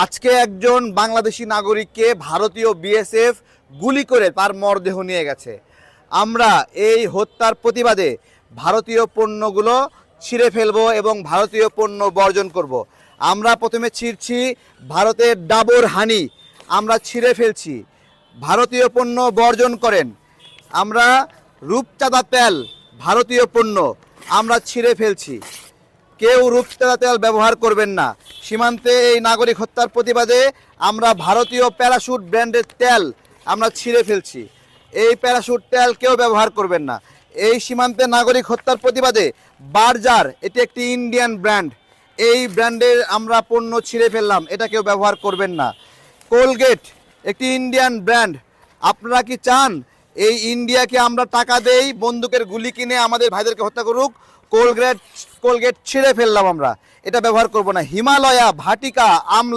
আজকে একজন বাংলাদেশি নাগরিককে ভারতীয় বিএসএফ গুলি করে তার মরদেহ নিয়ে গেছে। আমরা এই হত্যার প্রতিবাদে ভারতীয় পণ্যগুলো ছিঁড়ে ফেলবো এবং ভারতীয় পণ্য বর্জন করব। আমরা প্রথমে ছিঁড়ছি ভারতের ডাবর হানি, আমরা ছিঁড়ে ফেলছি। ভারতীয় পণ্য বর্জন করেন। আমরা রূপচাঁদা তেল, ভারতীয় পণ্য, আমরা ছিঁড়ে ফেলছি। কেউ রূপচাঁদা তেল ব্যবহার করবেন না। সীমান্তে এই নাগরিক হত্যার প্রতিবাদে আমরা ভারতীয় প্যারাশুট ব্র্যান্ডের তেল আমরা ছিঁড়ে ফেলছি। এই প্যারাশুট তেল কেউ ব্যবহার করবেন না। এই সীমান্তে নাগরিক হত্যার প্রতিবাদে বার্জার, এটি একটি ইন্ডিয়ান ব্র্যান্ড, এই ব্র্যান্ডের আমরা পণ্য ছিঁড়ে ফেললাম, এটা কেউ ব্যবহার করবেন না। কোলগেট একটি ইন্ডিয়ান ব্র্যান্ড, আপনারা কি চান এই ইন্ডিয়াকে আমরা টাকা দেই, বন্দুকের গুলি কিনে আমাদের ভাইদেরকে হত্যা করুক? কোলগেট ছিঁড়ে ফেললাম আমরা, এটা ব্যবহার করব না। হিমালয়া, ভাটিকা, আমলা